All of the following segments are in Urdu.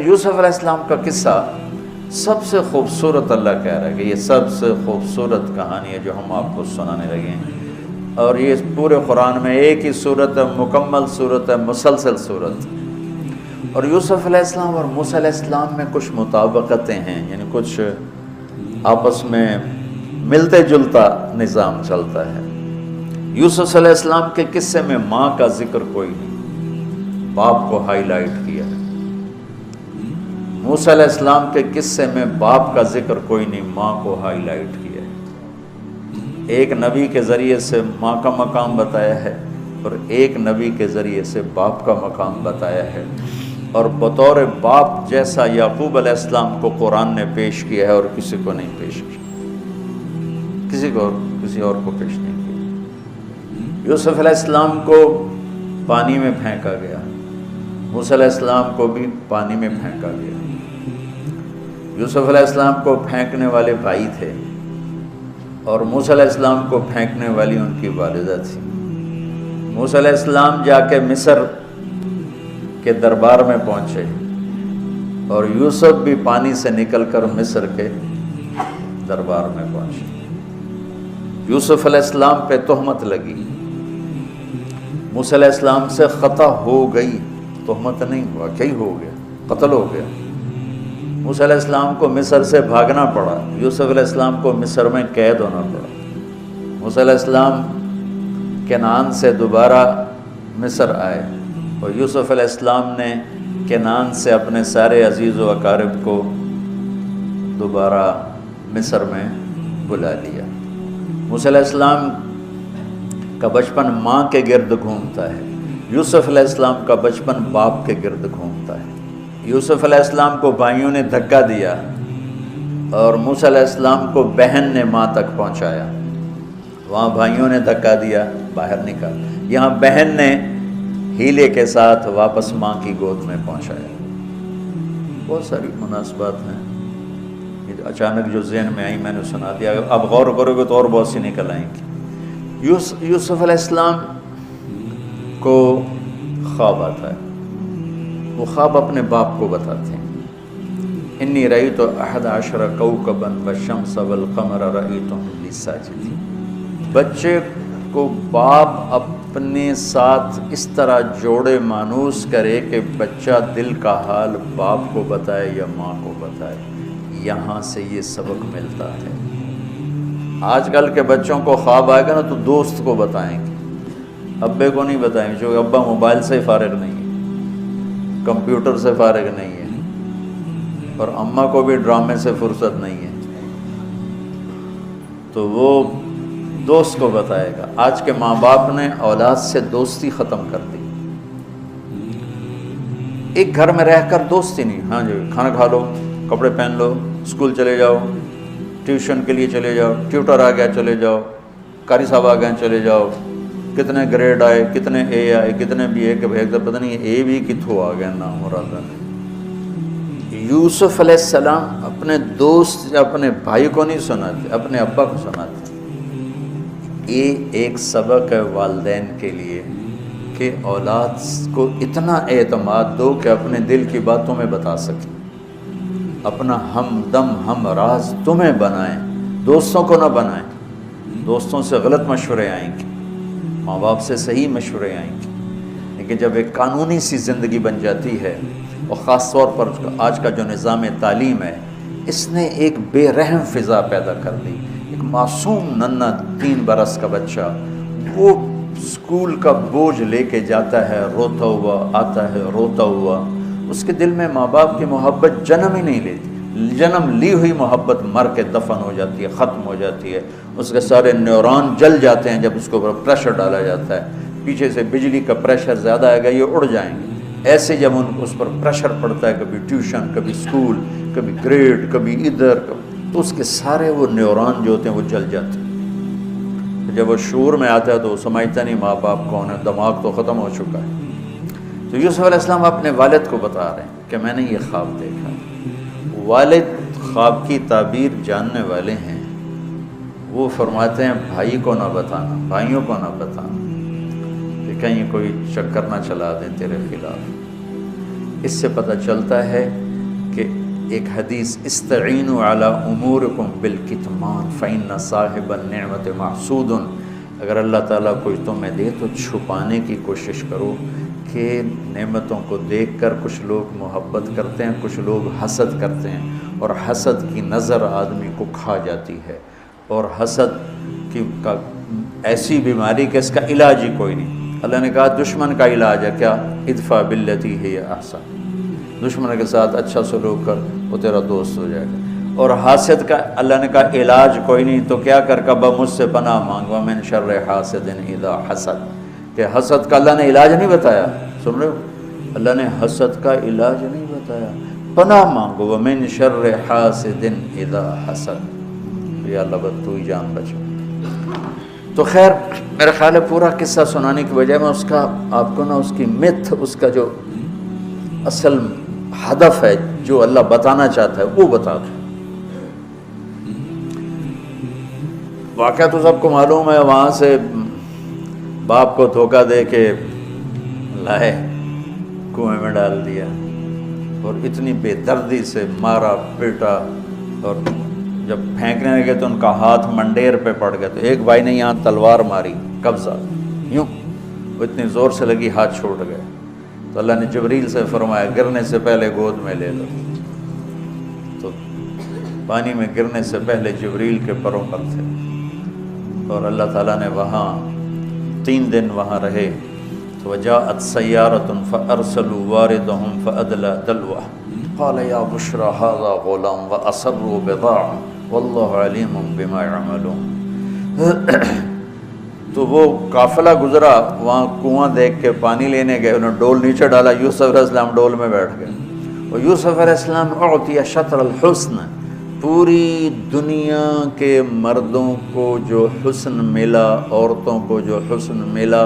یوسف علیہ السلام کا قصہ سب سے خوبصورت اللہ کہہ رہا ہے کہ یہ سب سے خوبصورت کہانی ہے جو ہم آپ کو سنانے لگے ہیں، اور یہ پورے قرآن میں ایک ہی صورت ہے، مکمل صورت ہے، مسلسل صورت۔ اور یوسف علیہ السلام اور موسیٰ علیہ السلام میں کچھ مطابقتیں ہیں، یعنی کچھ آپس میں ملتے جلتا نظام چلتا ہے۔ یوسف علیہ السلام کے قصے میں ماں کا ذکر کوئی نہیں، باپ کو ہائی لائٹ کیا ہے۔ موسیٰ علیہ السلام کے قصے میں باپ کا ذکر کوئی نہیں، ماں کو ہائی لائٹ کیا ہے۔ ایک نبی کے ذریعے سے ماں کا مقام بتایا ہے اور ایک نبی کے ذریعے سے باپ کا مقام بتایا ہے، اور بطور باپ جیسا یعقوب علیہ السلام کو قرآن نے پیش کیا ہے اور کسی کو نہیں پیش کیا، کسی اور کو پیش نہیں کیا۔ یوسف علیہ السلام کو پانی میں پھینکا گیا، موسیٰ علیہ السلام کو بھی پانی میں پھینکا گیا۔ یوسف علیہ السلام کو پھینکنے والے بھائی تھے اور موسیٰ علیہ السلام کو پھینکنے والی ان کی والدہ تھی۔ موسیٰ علیہ السلام جا کے مصر کے دربار میں پہنچے اور یوسف بھی پانی سے نکل کر مصر کے دربار میں پہنچے۔ یوسف علیہ السلام پہ تہمت لگی، موسیٰ علیہ السلام سے خطا ہو گئی، تہمت نہیں ہوا، کیا ہو گیا، قتل ہو گیا۔ موسیٰ علیہ السلام کو مصر سے بھاگنا پڑا، یوسف علیہ السلام کو مصر میں قید ہونا پڑا۔ موسیٰ علیہ السلام کنعان سے دوبارہ مصر آئے اور یوسف علیہ السلام نے کنعان سے اپنے سارے عزیز و اقارب کو دوبارہ مصر میں بلا لیا۔ موسیٰ علیہ السلام کا بچپن ماں کے گرد گھومتا ہے، یوسف علیہ السلام کا بچپن باپ کے گرد گھومتا ہے۔ یوسف علیہ السلام کو بھائیوں نے دھکا دیا اور موسیٰ علیہ السلام کو بہن نے ماں تک پہنچایا۔ وہاں بھائیوں نے دھکا دیا، باہر نکالا، یہاں بہن نے ہیلے کے ساتھ واپس ماں کی گود میں پہنچایا۔ بہت ساری مناسبات ہیں، اچانک جو ذہن میں آئی میں نے سنا دیا، اب غور کرو گے تو اور بہت سی نکل آئیں گی۔ یوسف علیہ السلام کو خواب آتا ہے، وہ خواب اپنے باپ کو بتاتے ہیں، انی رأیت 11 کوكبا والشمس والقمر رأیتهم لی ساجدین۔ بچے کو باپ اپنے ساتھ اس طرح جوڑے مانوس کرے کہ بچہ دل کا حال باپ کو بتائے یا ماں کو بتائے، یہاں سے یہ سبق ملتا ہے۔ آج کل کے بچوں کو خواب آئے گا نا تو دوست کو بتائیں گے، ابے کو نہیں بتائیں گے، کیونکہ ابا موبائل سے فارغ نہیں ہے، کمپیوٹر سے فارغ نہیں ہے، اور اماں کو بھی ڈرامے سے فرصت نہیں ہے، تو وہ دوست کو بتائے گا۔ آج کے ماں باپ نے اولاد سے دوستی ختم کر دی، ایک گھر میں رہ کر دوستی نہیں، ہاں جی کھانا کھا لو، کپڑے پہن لو، اسکول چلے جاؤ، ٹیوشن کے لیے چلے جاؤ، ٹیوٹر آ گیا چلے جاؤ، قاری صاحب آ گئے چلے جاؤ، کتنے گریڈ آئے، کتنے اے آئے، کتنے بی اے کے بھائی پتہ نہیں اے بھی کتوں آ گیا نام مراد۔ یوسف علیہ السلام اپنے دوست اپنے بھائی کو نہیں سناتے، اپنے ابا کو سناتے۔ یہ ایک سبق ہے والدین کے لیے کہ اولاد کو اتنا اعتماد دو کہ اپنے دل کی باتوں میں بتا سکیں، اپنا ہمدم ہم راز تمہیں بنائیں، دوستوں کو نہ بنائیں۔ دوستوں سے غلط مشورے آئیں گے، ماں باپ سے صحیح مشورے آئیں گے، لیکن جب ایک قانونی سی زندگی بن جاتی ہے، اور خاص طور پر آج کا جو نظام تعلیم ہے، اس نے ایک بے رحم فضا پیدا کر دی۔ ایک معصوم ننھا 3 برس کا بچہ وہ اسکول کا بوجھ لے کے جاتا ہے، روتا ہوا آتا ہے، روتا ہوا، اس کے دل میں ماں باپ کی محبت جنم ہی نہیں لیتی، جنم لی ہوئی محبت مر کے دفن ہو جاتی ہے، ختم ہو جاتی ہے، اس کے سارے نیورون جل جاتے ہیں جب اس کو پریشر ڈالا جاتا ہے، پیچھے سے بجلی کا پریشر زیادہ آئے گا یہ اڑ جائیں گے۔ ایسے جب اس پر پریشر پڑتا ہے، کبھی ٹیوشن، کبھی اسکول، کبھی گریڈ، کبھی ادھر، تو اس کے سارے وہ نیورون جو ہوتے ہیں وہ جل جاتے ہیں۔ جب وہ شعور میں آتا ہے تو وہ سمجھتا نہیں ماں باپ کون ہے، دماغ تو ختم ہو چکا ہے۔ تو یوسف علیہ السلام اپنے والد کو بتا رہے ہیں کہ میں نے یہ خواب دیکھا۔ والد خواب کی تعبیر جاننے والے ہیں، وہ فرماتے ہیں بھائی کو نہ بتانا، بھائیوں کو نہ بتانا، کہ کہیں کوئی چکر نہ چلا دیں تیرے خلاف۔ اس سے پتہ چلتا ہے کہ ایک حدیث استعینوا علی امورکم بالکتمان فإن صاحب النعمت محسود، اگر اللہ تعالیٰ کوئی تمہیں دے تو چھپانے کی کوشش کرو، کہ نعمتوں کو دیکھ کر کچھ لوگ محبت کرتے ہیں، کچھ لوگ حسد کرتے ہیں، اور حسد کی نظر آدمی کو کھا جاتی ہے، اور حسد کا ایسی بیماری کہ اس کا علاج ہی کوئی نہیں۔ اللہ نے کہا دشمن کا علاج ہے کیا؟ ادفع باللتی ہی احسن، دشمن کے ساتھ اچھا سلوک کر، وہ تیرا دوست ہو جائے گا۔ اور حاسد کا اللہ نے کہا علاج کوئی نہیں، تو کیا کر کبا مجھ سے پناہ مانگ، ومن شر حاسد اذا حسد، کہ حسد کا اللہ نے علاج نہیں بتایا، سن رہے ہو؟ اللہ نے حسد کا علاج نہیں بتایا، پناہ مانگو، ومن شر حاسد اذا حسد، یا اللہ بس تو ہی جان بچو۔ تو خیر میرا خیال ہے پورا قصہ سنانے کی بجائے میں اس کا آپ کو اس کی متھ، اس کا جو اصل ہدف ہے جو اللہ بتانا چاہتا ہے وہ بتا دوں۔ واقعہ تو سب کو معلوم ہے، وہاں سے باپ کو دھوکہ دے کے لائے، کنویں میں ڈال دیا، اور اتنی بے دردی سے مارا پیٹا، اور جب پھینکنے لگے تو ان کا ہاتھ منڈیر پہ پڑ گیا، تو ایک بھائی نے یہاں تلوار ماری، قبضہ یوں، وہ اتنی زور سے لگی ہاتھ چھوٹ گئے، تو اللہ نے جبریل سے فرمایا گرنے سے پہلے گود میں لے لو، تو پانی میں گرنے سے پہلے جبریل کے پروں پر تھے، اور اللہ تعالیٰ نے وہاں 3 دن وہاں رہے۔ تو وجاءت سیارۃ فارسلوا واردهم فادلى دلوه قال یا بشرى هذا غلام واسروا بضاعة واللہ علیم بما يعملون۔ تو وہ قافلہ گزرا، وہاں کنواں دیکھ کے پانی لینے گئے، انہوں نے ڈول نیچے ڈالا، یوسف علیہ السلام ڈول میں بیٹھ گئے، اور یوسف علیہ السلام اعطی شطر الحسن، پوری دنیا کے مردوں کو جو حسن ملا، عورتوں کو جو حسن ملا،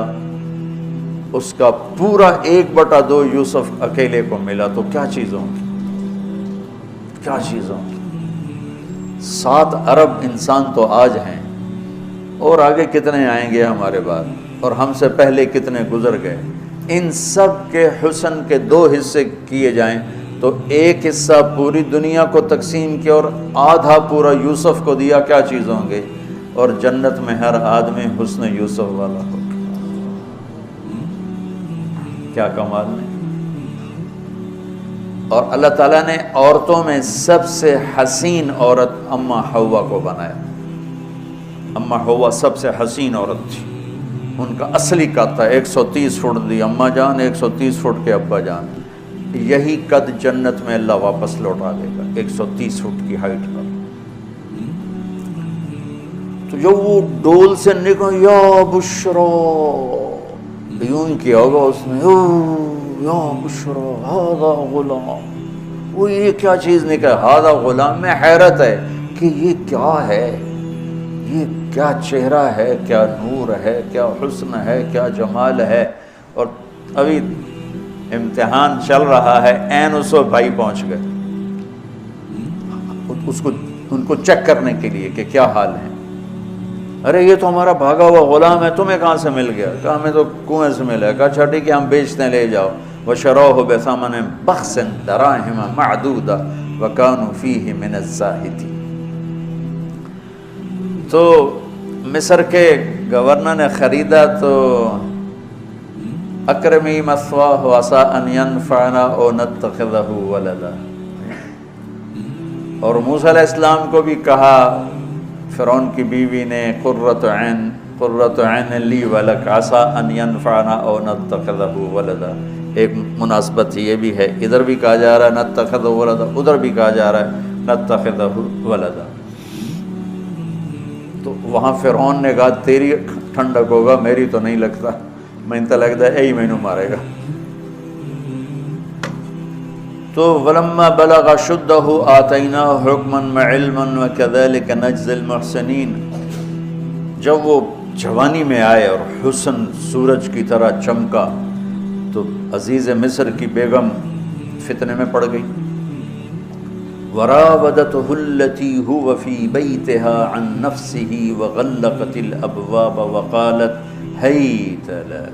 اس کا پورا 1/2 یوسف اکیلے کو ملا، تو کیا چیزوں کی، کیا چیزوں کی۔ 7 ارب انسان تو آج ہیں، اور آگے کتنے آئیں گے ہمارے بعد، اور ہم سے پہلے کتنے گزر گئے۔ ان سب کے حسن کے 2 حصے کیے جائیں تو 1 حصہ پوری دنیا کو تقسیم کیا اور آدھا پورا یوسف کو دیا، کیا چیز ہوں گے؟ اور جنت میں ہر آدمی حسن یوسف والا ہو، کیا کمال نہیں۔ اور اللہ تعالیٰ نے عورتوں میں سب سے حسین عورت اماں حوا کو بنایا، اماں حوا سب سے حسین عورت تھی، ان کا اصلی قد تھا 130 فٹ دی اماں جان، 130 فٹ کے ابا جان، یہی قد جنت میں اللہ واپس لوٹا دے گا، 130 فٹ کی ہائٹ پر۔ تو جو وہ ڈول سے نکل یا بشرا، یوں ہی کیا ہوگا اس نے، یا بشرا ہذا غلام، وہ یہ کیا چیز نکل، ہذا غلام، میں حیرت ہے کہ یہ کیا ہے، یہ کیا چہرہ ہے، کیا نور ہے، کیا حسن ہے، کیا جمال ہے۔ اور ابھی امتحان چل رہا ہے، عین اس وقت بھائی پہنچ گئے ان کو چیک کرنے کے لیے کہ کیا حال ہے۔ ارے یہ تو ہمارا بھاگا ہوا غلام ہے، تمہیں کہاں سے مل گیا؟ کہا ہمیں تو کنویں سے ملا ہے۔ کہا اچھا ٹھیک ہے، ہم بیچتے ہیں، لے جاؤ۔ وَشَرَوْهُ بِثَمَنٍ بَخْسٍ دَرَاهِمَ مَعْدُودَةٍ وَكَانُوا فِيهِ مِنَ الزَّاهِدِينَ۔ تو مصر کے گورنر نے خریدا تو اکرمی مثواہ عسیٰ ان ینفعنا او نتخذہ ولدا، اور موسیٰ علیہ السلام کو بھی کہا فرعون کی بیوی نے، قرۃ عین لی ولک عسیٰ ان ینفعنا او نتخذہ ولدا۔ ایک مناسبت یہ بھی ہے، ادھر بھی کہا جا رہا ہے نتخذہ ولدا، ادھر بھی کہا جا رہا ہے نتخذہ ولدا۔ تو وہاں فرعون نے کہا تیری ٹھنڈک ہوگا، میری تو نہیں لگتا، میں تو لگتا ہے یہی مینوں مارے گا۔ تو ولما بلغ شدہ آتیناہ حکما وعلما وکذلک نجزی المحسنین، جب وہ جوانی میں آئے اور حسن سورج کی طرح چمکا تو عزیز مصر کی بیگم فتنے میں پڑ گئی۔ وراودته التي هو في بيتها عن نفسه وغلقت الابواب وقالت هيت لك،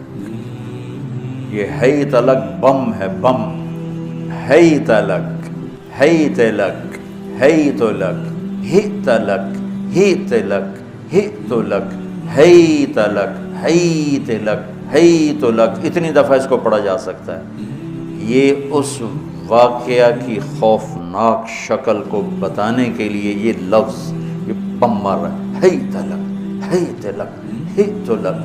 یہ ہیت لک بم ہے، بم، ہیت لک، حیت لک حیت لک ہت لک ہت لک ہت لک حیت لک حیت لک حیت لک، اتنی دفعہ اس کو پڑھا جا سکتا ہے۔ یہ اس واقعہ کی خوفناک شکل کو بتانے کے لیے یہ لفظ یہ بم مار رہا ہے، حیت لک حیت لک ہت لک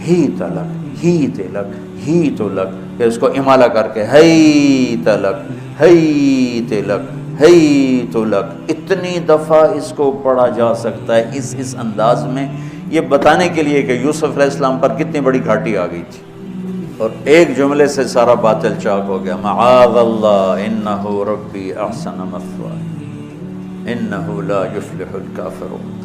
ہت لک ہت لک ہت لک، پھر اس کو امالہ کر کے حیت لک حیت لک حیت لک، اتنی دفعہ اس کو پڑھا جا سکتا ہے اس انداز میں، یہ بتانے کے لیے کہ یوسف علیہ السلام پر کتنی بڑی گھاٹی آ گئی تھی، اور ایک جملے سے سارا باطل چاک ہو گیا، معاذ اللہ انہ ربی احسن مثوایا انہ لا یفلح الکافرون۔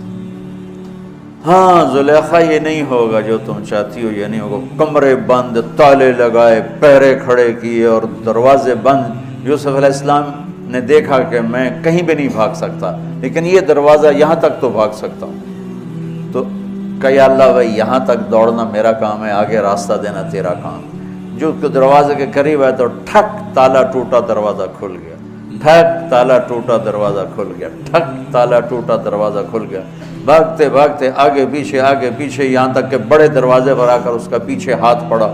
ہاں زلیخا یہ نہیں ہوگا جو تم چاہتی ہو، یہ نہیں ہوگا، کمرے بند، تالے لگائے، پہرے کھڑے کیے اور دروازے بند۔ یوسف علیہ السلام نے دیکھا کہ میں کہیں بھی نہیں بھاگ سکتا، لیکن یہ دروازہ یہاں تک تو بھاگ سکتا ہوں، تو کہ یا اللہ بھائی یہاں تک دوڑنا میرا کام ہے، آگے راستہ دینا تیرا کام۔ جو دروازے کے قریب ہے تو ٹھک تالا ٹوٹا دروازہ کھل گیا، ٹھک تالا ٹوٹا دروازہ کھل گیا، ٹھک تالا ٹوٹا دروازہ کھل گیا، بھاگتے بھاگتے آگے پیچھے یہاں تک کہ بڑے دروازے پر آ کر اس کا پیچھے ہاتھ پڑا،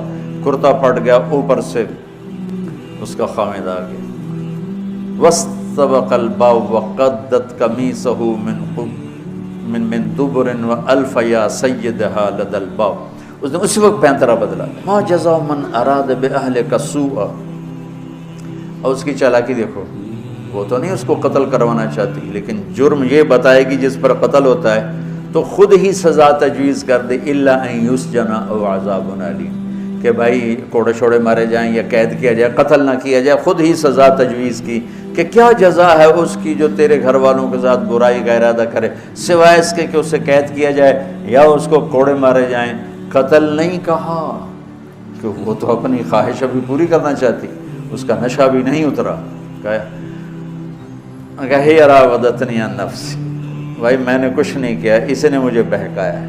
کرتا پھٹ گیا، اوپر سے اس کا خامد آ گیا۔ واستبق الباب وقدت قمیصه من دبر والف یا سیدها لدى الباب، اس نے اسی وقت پینترا بدلا، ما جزاء من اراد باهلك سوءا، اور اس کی چالاکی دیکھو، وہ تو نہیں اس کو قتل کروانا چاہتی، لیکن جرم یہ بتائے گی جس پر قتل ہوتا ہے تو خود ہی سزا تجویز کر دے، الا ان یسجن او عذاب علیم، کہ بھائی کوڑے شوڑے مارے جائیں یا قید کیا جائے، قتل نہ کیا جائے، خود ہی سزا تجویز کی کہ کیا جزا ہے اس کی جو تیرے گھر والوں کے ساتھ برائی کا ارادہ کرے، سوائے اس کے کہ اسے قید کیا جائے یا اس کو کوڑے مارے جائیں، قتل نہیں کہا، کہ وہ تو اپنی خواہش ابھی پوری کرنا چاہتی، اس کا نشہ بھی نہیں اترا، کہا ہی راودتنی عن نفسی، بھائی میں نے کچھ نہیں کیا، اس نے مجھے بہکایا ہے۔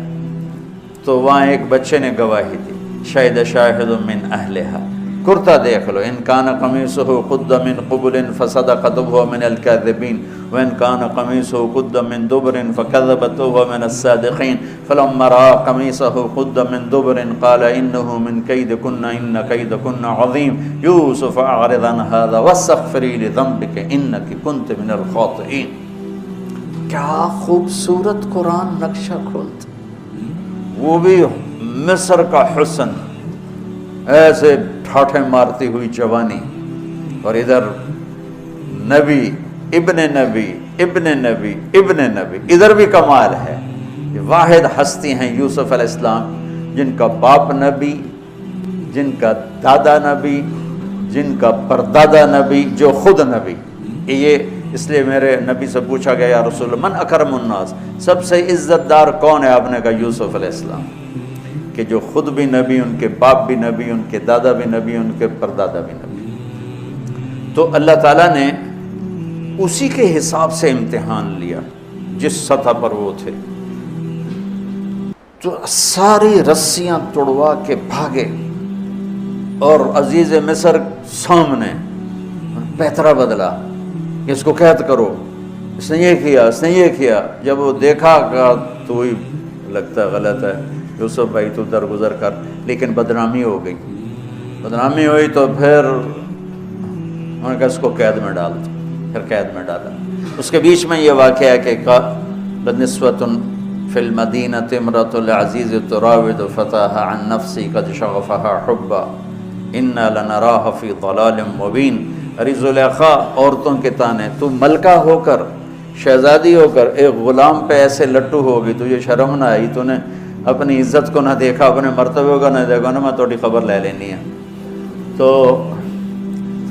تو وہاں ایک بچے نے گواہی دی، شاہد شاہد من اہلہا، کرتا دیکھ لو، ان کان قمیصہ قد من قبل فصدقت وهو من الكاذبین وان کان قمیصہ قد من دبر فکذبت وهو من الصادقین فلما رأى قمیصہ قد من دبر قال انه من کیدکن ان کیدکن عظیم یوسف اعرض عن هذا واستغفری لذنبک انک کنت من الخاطئین۔ کیا خوبصورت قرآن نقشہ کھولتا، وہ بھی مصر کا حسن، ایسے ٹھاٹھے مارتی ہوئی جوانی، اور ادھر نبی ابن نبی ابن نبی ابن نبی، ادھر بھی کمال ہے۔ یہ واحد ہستی ہیں یوسف علیہ السلام، جن کا باپ نبی، جن کا دادا نبی، جن کا پردادا نبی، جو خود نبی۔ یہ اس لیے میرے نبی سے پوچھا گیا یا رسول اللہ من اکرم الناس، سب سے عزت دار کون ہے؟ آپ نے کہا یوسف علیہ السلام، کہ جو خود بھی نبی، ان کے باپ بھی نبی، ان کے دادا بھی نبی، ان کے پردادا بھی نبی۔ تو اللہ تعالیٰ نے اسی کے حساب سے امتحان لیا جس سطح پر وہ تھے، تو ساری رسیاں توڑوا کے بھاگے، اور عزیز مصر سامنے پیترا بدلا کہ اس کو قید کرو، اس نے یہ کیا، اس نے یہ کیا۔ جب وہ دیکھا کہ تو ہی لگتا غلط ہے یوسف بھائی، تو درگزر کر، لیکن بدنامی ہو گئی، بدنامی ہوئی تو پھر انہوں نے کہا اس کو قید میں ڈال دو، پھر قید میں ڈالا۔ اس کے بیچ میں یہ واقعہ ہے کہ بنسوۃ فی المدینۃ امرأۃ العزیز تراود فتاها عن نفسی قد شغفها حبا انا لنراها فی ضلال مبین۔ ارے زلیخا، عورتوں کے تانے، تو ملکہ ہو کر، شہزادی ہو کر ایک غلام پہ ایسے لٹو ہوگی، تجھے شرم نہ آئی؟ تو نے اپنی عزت کو نہ دیکھا، اپنے مرتبے کو نہ دیکھا، نا میں تھوڑی خبر لے لینی ہے۔ تو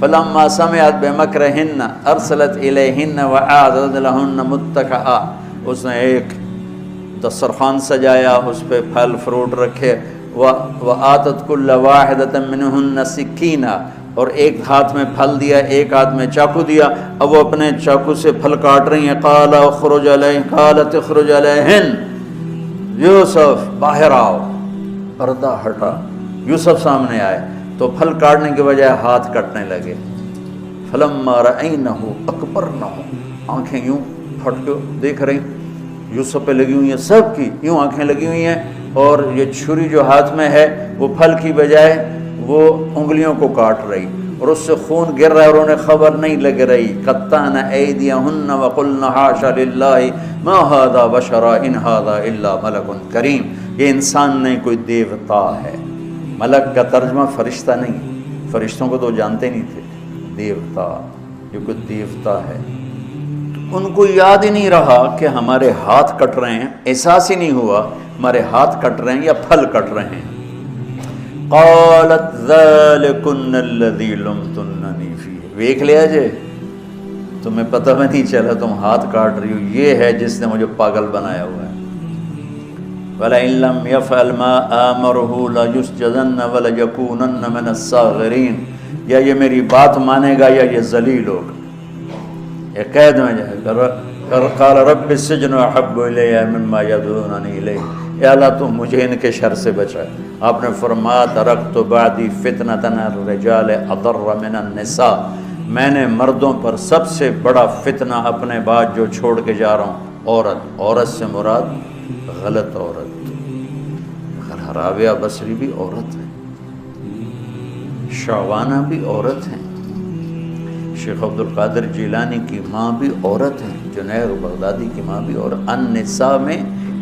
فلما سمعت بمکرہن ارسلت الیہن واعدت لہن متکئا، اس نے ایک دسترخوان سجایا، اس پہ پھل فروٹ رکھے، وآتت کل واحدۃ منہن سکینہ، اور ایک ہاتھ میں پھل دیا، ایک ہاتھ میں چاقو دیا، اب وہ اپنے چاقو سے پھل کاٹ رہی ہیں۔ قال اخرج علیہن، قالت اخرج علیہن، یوسف باہر آؤ، پردہ ہٹا، یوسف سامنے آئے، تو پھل کاٹنے کے بجائے ہاتھ کٹنے لگے، فلما رأینہ اکبرنہ، آنکھیں یوں پھٹ کے دیکھ رہی یوسف پہ لگی ہوئی ہیں، سب کی یوں آنکھیں لگی ہوئی ہیں، اور یہ چھری جو ہاتھ میں ہے وہ پھل کی بجائے وہ انگلیوں کو کاٹ رہی، اور اس سے خون گر رہا ہے، اور انہیں خبر نہیں لگ رہی۔ قطعن ایدیہن وقلن حاش للہ ما ھذا بشرا ان ھذا الا ملک کریم، یہ انسان نہیں، کوئی دیوتا ہے۔ ملک کا ترجمہ فرشتہ نہیں، فرشتوں کو تو جانتے نہیں تھے، دیوتا، یہ کوئی دیوتا ہے۔ ان کو یاد ہی نہیں رہا کہ ہمارے ہاتھ کٹ رہے ہیں، احساس ہی نہیں ہوا ہمارے ہاتھ کٹ رہے ہیں یا پھل کٹ رہے ہیں۔ قالت ذالکن الذی لمتننی فیہ، دیکھ لیا جے، تمہیں پتہ بھی نہیں چلا تم ہاتھ کاٹ رہی ہو، یہ ہے جس نے مجھے پاگل بنایا ہوا ہے۔ وَلَئِن لَّمْ يَفْعَلْ مَا آمَرُهُ لَيُسْجَنَّ وَلَيَكُونَنَّ مِنَ الصَّاغِرِينَ، یا یہ میری بات مانے گا یا یہ ذلیل ہوگا، یہ قید میں جائے گا۔ قال رب السجن احب الی مما یدعوننی الیہ، اے اللہ تم مجھے ان کے شر سے بچا۔ آپ نے فرمایا ترکت بعدی فتنۃ الرجال اضر من النساء، میں نے مردوں پر سب سے بڑا فتنہ اپنے بعد جو چھوڑ کے جا رہا ہوں عورت، عورت سے مراد غلط عورت۔ رابعہ بصری بھی عورت ہے، شعبانہ بھی عورت ہیں، شیخ عبد القادر جیلانی کی ماں بھی عورت ہیں، جنید بغدادی کی ماں بھی عورت۔ النساء میں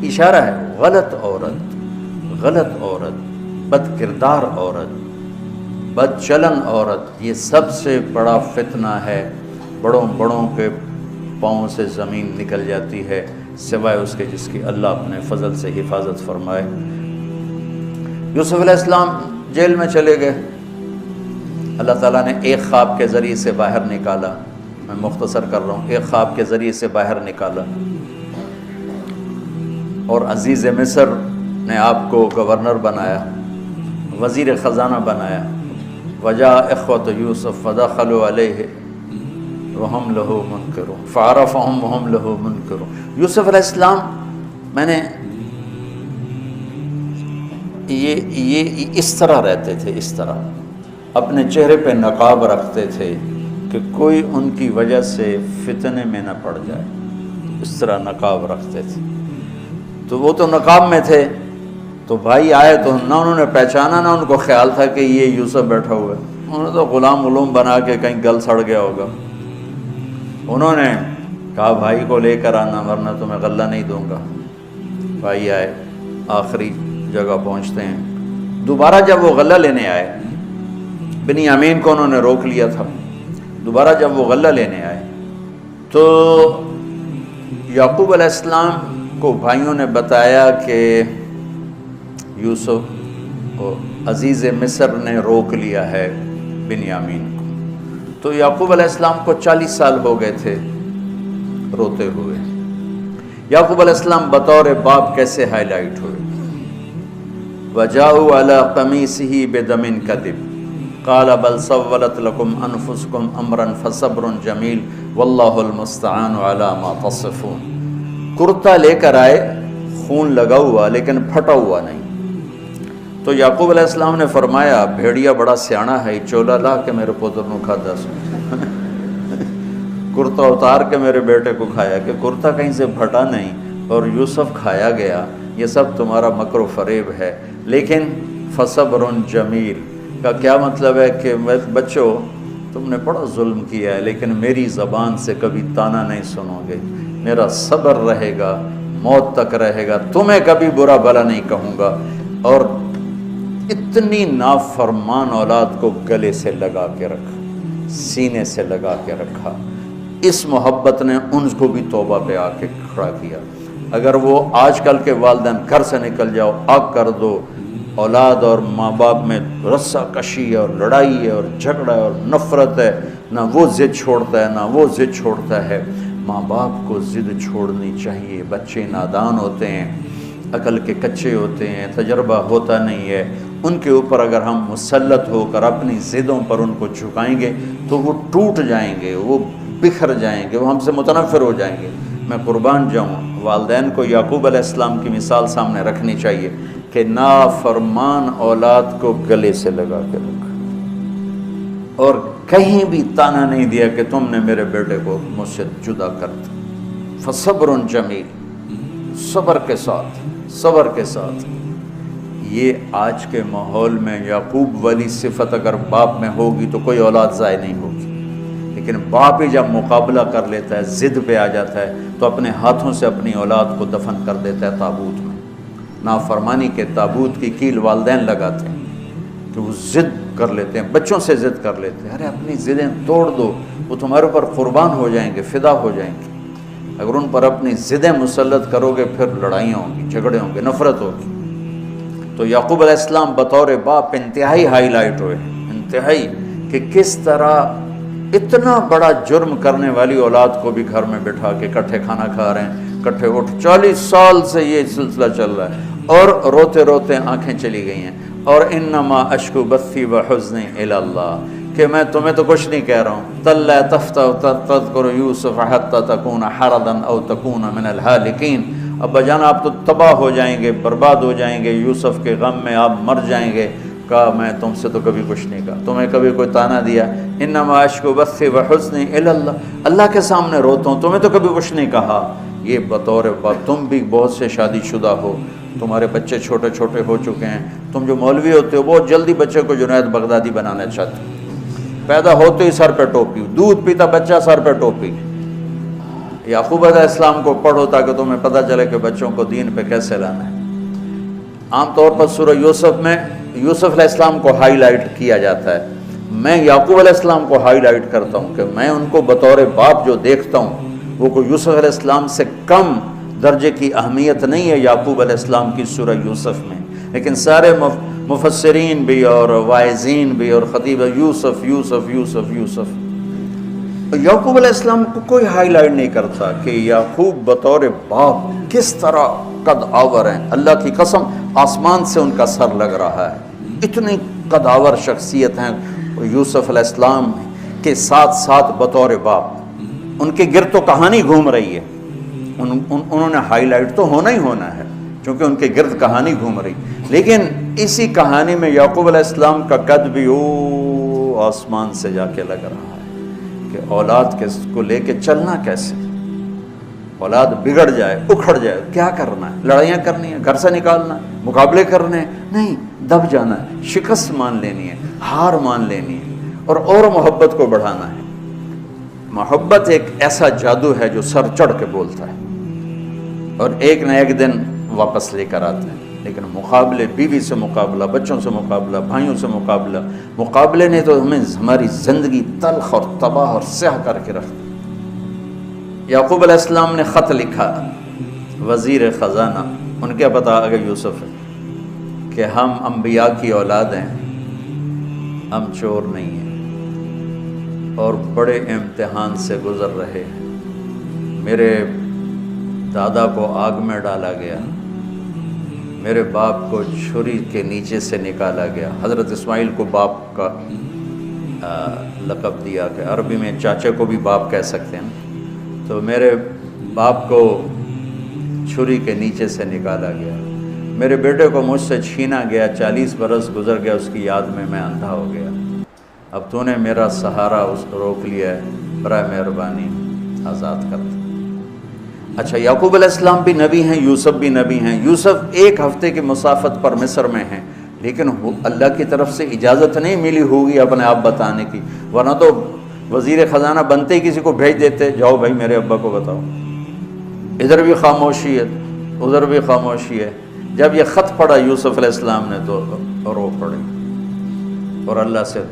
اشارہ ہے غلط عورت، غلط عورت، بد کردار عورت، بد چلن عورت، یہ سب سے بڑا فتنہ ہے۔ بڑوں بڑوں کے پاؤں سے زمین نکل جاتی ہے سوائے اس کے جس کی اللہ اپنے فضل سے حفاظت فرمائے۔ یوسف علیہ السلام جیل میں چلے گئے، اللہ تعالیٰ نے ایک خواب کے ذریعے سے باہر نکالا، میں مختصر کر رہا ہوں، ایک خواب کے ذریعے سے باہر نکالا، اور عزیز مصر نے آپ کو گورنر بنایا، وزیر خزانہ بنایا۔ وجاء اخوۃ یوسف فدخلوا علیہ وہم لہ منکرون فعرفہم وہم لہ منکرون۔ یوسف علیہ السلام میں نے یہ اس طرح رہتے تھے، اس طرح اپنے چہرے پہ نقاب رکھتے تھے کہ کوئی ان کی وجہ سے فتنے میں نہ پڑ جائے، اس طرح نقاب رکھتے تھے۔ تو وہ تو نقاب میں تھے، تو بھائی آئے تو نہ انہوں نے پہچانا، نہ ان کو خیال تھا کہ یہ یوسف بیٹھا ہوا ہے، انہوں نے تو غلام علوم بنا کے کہیں گل سڑ گیا ہوگا۔ انہوں نے کہا بھائی کو لے کر آنا ورنہ تمہیں غلہ نہیں دوں گا۔ بھائی آئے، آخری جگہ پہنچتے ہیں۔ دوبارہ جب وہ غلہ لینے آئے، بنیامین کو انہوں نے روک لیا تھا، دوبارہ جب وہ غلہ لینے آئے تو یعقوب علیہ السلام کو بھائیوں نے بتایا کہ یوسف کو عزیز مصر نے روک لیا ہے بنیامین کو۔ تو یعقوب علیہ السلام کو 40 سال ہو گئے تھے روتے ہوئے۔ یعقوب علیہ السلام بطور باپ کیسے ہائی لائٹ ہوئے؟ وَجَاءُوا عَلَىٰ قَمِيصِهِ بِدَمٍ كَذِبٍ قَالَ بَلْ سَوَّلَتْ لَكُمْ أَنفُسُكُمْ أَمْرًا فَصَبْرٌ جَمِيلٌ وَاللَّهُ الْمُسْتَعَانُ عَلَىٰ مَا تَصِفُونَ۔ کرتا لے کر آئے، خون لگا ہوا لیکن پھٹا ہوا نہیں۔ تو یعقوب علیہ السلام نے فرمایا بھیڑیا بڑا سیانا ہے، چولا لا کے میرے پوتر نو کھا دس، کرتا اتار کے میرے بیٹے کو کھایا، کہ کرتا کہیں سے پھٹا نہیں اور یوسف کھایا گیا، یہ سب تمہارا مکر و فریب ہے۔ لیکن فصبر جمیل کا کیا مطلب ہے کہ بچوں تم نے بڑا ظلم کیا ہے لیکن میری زبان سے کبھی تانا نہیں سنو گے، میرا صبر رہے گا، موت تک رہے گا، تمہیں کبھی برا بھلا نہیں کہوں گا۔ اور اتنی نافرمان اولاد کو گلے سے لگا کے رکھا، سینے سے لگا کے رکھا۔ اس محبت نے ان کو بھی توبہ پہ آ کے کھڑا کیا۔ اگر وہ آج کل کے والدین گھر سے نکل جاؤ، آگ کر دو، اولاد اور ماں باپ میں رسہ کشی ہے اور لڑائی ہے اور جھگڑا ہے اور نفرت ہے، نہ وہ ضد چھوڑتا ہے نہ وہ ضد چھوڑتا ہے۔ ماں باپ کو ضد چھوڑنی چاہیے، بچے نادان ہوتے ہیں، عقل کے کچے ہوتے ہیں، تجربہ ہوتا نہیں ہے، ان کے اوپر اگر ہم مسلط ہو کر اپنی ضدوں پر ان کو جھکائیں گے تو وہ ٹوٹ جائیں گے، وہ بکھر جائیں گے، وہ ہم سے متنفر ہو جائیں گے۔ میں قربان جاؤں، والدین کو یعقوب علیہ السلام کی مثال سامنے رکھنی چاہیے کہ نافرمان اولاد کو گلے سے لگا کے رکھا اور کہیں بھی تانا نہیں دیا کہ تم نے میرے بیٹے کو مجھ سے جدا کر دیا۔ فصبر جمیل، صبر کے ساتھ۔ یہ آج کے ماحول میں یعقوب والی صفت اگر باپ میں ہوگی تو کوئی اولاد ضائع نہیں ہوگی، لیکن باپ ہی جب مقابلہ کر لیتا ہے، ضد پہ آ جاتا ہے، تو اپنے ہاتھوں سے اپنی اولاد کو دفن کر دیتا ہے تابوت میں۔ نافرمانی کے تابوت کی کیل والدین لگاتے ہیں کہ وہ ضد کر لیتے ہیں، بچوں سے ضد کر لیتے ہیں، ارے اپنی ضدیں توڑ دو، وہ تمہارے اوپر قربان ہو جائیں گے، فدا ہو جائیں گے۔ اگر ان پر اپنی ضدیں مسلط کرو گے پھر لڑائیاں ہوں گی، جھگڑے ہوں گے، نفرت ہوگی۔ تو یعقوب علیہ السلام بطور باپ انتہائی ہائی لائٹ ہوئے، انتہائی، کہ کس طرح اتنا بڑا جرم کرنے والی اولاد کو بھی گھر میں بٹھا کے اکٹھے کھانا کھا رہے ہیں، اکٹھے اٹھ، 40 سال سے یہ سلسلہ چل رہا ہے، اور روتے روتے آنکھیں چلی گئی ہیں، اور انما اشکو بثی وحزنی الی اللہ، کہ میں تمہیں تو کچھ نہیں کہہ رہا ہوں، تلا تفتح تذکر یوسف حتی تکون حردا او تکون من الہالکین، ابا جان آپ تو تباہ ہو جائیں گے، برباد ہو جائیں گے، یوسف کے غم میں آپ مر جائیں گے۔ کہا میں تم سے تو کبھی کچھ نہیں کہا، تمہیں کبھی کوئی تانا دیا؟ انما اشکو بثی وحزنی الی اللہ، اللہ کے سامنے روتا ہوں، تمہیں تو کبھی کچھ نہیں کہا۔ یہ بطور باپ، تم بھی بہت سے شادی شدہ ہو، تمہارے بچے چھوٹے چھوٹے ہو چکے ہیں، تم جو مولوی ہوتے ہو بہت جلدی بچے کو جنید بغدادی بنانا چاہتے ہو، پیدا ہوتے ہی سر پہ ٹوپی، دودھ پیتا بچہ سر پہ ٹوپی۔ یعقوب علیہ السلام کو پڑھو تاکہ تمہیں پتہ چلے کہ بچوں کو دین پہ کیسے لانا ہے۔ عام طور پر سورہ یوسف میں یوسف علیہ السلام کو ہائی لائٹ کیا جاتا ہے، میں یعقوب علیہ السلام کو ہائی لائٹ کرتا ہوں کہ میں ان کو بطور باپ جو دیکھتا ہوں وہ کوئی یوسف علیہ السلام سے کم درجے کی اہمیت نہیں ہے یعقوب علیہ السلام کی سورہ یوسف میں، لیکن سارے مفسرین بھی اور واعظین بھی اور خطیب یوسف یوسف یوسف یوسف، یعقوب علیہ السلام کو کوئی ہائی لائٹ نہیں کرتا کہ یعقوب بطور باپ کس طرح قد آور ہیں۔ اللہ کی قسم آسمان سے ان کا سر لگ رہا ہے، اتنی قد آور شخصیت ہیں یوسف علیہ السلام کے ساتھ ساتھ بطور باپ۔ ان کے گرد تو کہانی گھوم رہی ہے، انہوں نے ہائی لائٹ تو ہونا ہی ہونا ہے چونکہ ان کے گرد کہانی گھوم رہی، لیکن اسی کہانی میں یعقوب علیہ السلام کا قد بھی آسمان سے جا کے لگ رہا ہے کہ اولاد کو لے کے چلنا کیسے، اولاد بگڑ جائے، اکھڑ جائے، کیا کرنا ہے؟ لڑائیاں کرنی ہے، گھر سے نکالنا ہے، مقابلے کرنے ہیں؟ نہیں، دب جانا ہے، شکست مان لینی ہے، ہار مان لینی ہے، اور محبت کو بڑھانا ہے۔ محبت ایک ایسا جادو ہے جو سر چڑھ کے بولتا ہے اور ایک نہ ایک دن واپس لے کر آتا ہے، لیکن مقابلے، بیوی سے مقابلہ، بچوں سے مقابلہ، بھائیوں سے مقابلہ، مقابلے نے تو ہمیں ہماری زندگی تلخ اور تباہ اور سیاہ کر کے رکھ دی۔ یعقوب علیہ السلام نے خط لکھا، وزیر خزانہ، ان کے پتہ آگے یوسف ہے کہ ہم انبیاء کی اولاد ہیں، ہم چور نہیں ہیں اور بڑے امتحان سے گزر رہے ہیں۔ میرے دادا کو آگ میں ڈالا گیا، میرے باپ کو چھری کے نیچے سے نکالا گیا۔ حضرت اسماعیل کو باپ کا لقب دیا کہ عربی میں چاچے کو بھی باپ کہہ سکتے ہیں، تو میرے باپ کو چھری کے نیچے سے نکالا گیا، میرے بیٹے کو مجھ سے چھینا گیا، 40 برس گزر گیا، اس کی یاد میں اندھا ہو گیا، اب تو نے میرا سہارا روک لیا ہے، برائے مہربانی آزاد کر دے۔ اچھا، یعقوب علیہ السلام بھی نبی ہیں، یوسف بھی نبی ہیں۔ یوسف 1 ہفتے کی مسافت پر مصر میں ہیں، لیکن اللہ کی طرف سے اجازت نہیں ملی ہوگی اپنے آپ بتانے کی، ورنہ تو وزیر خزانہ بنتے ہی کسی کو بھیج دیتے، جاؤ بھائی میرے ابا کو بتاؤ۔ ادھر بھی خاموشی ہے، ادھر بھی خاموشی ہے۔ جب یہ خط پڑھا یوسف علیہ السلام نے تو رو پڑے اور اللہ سے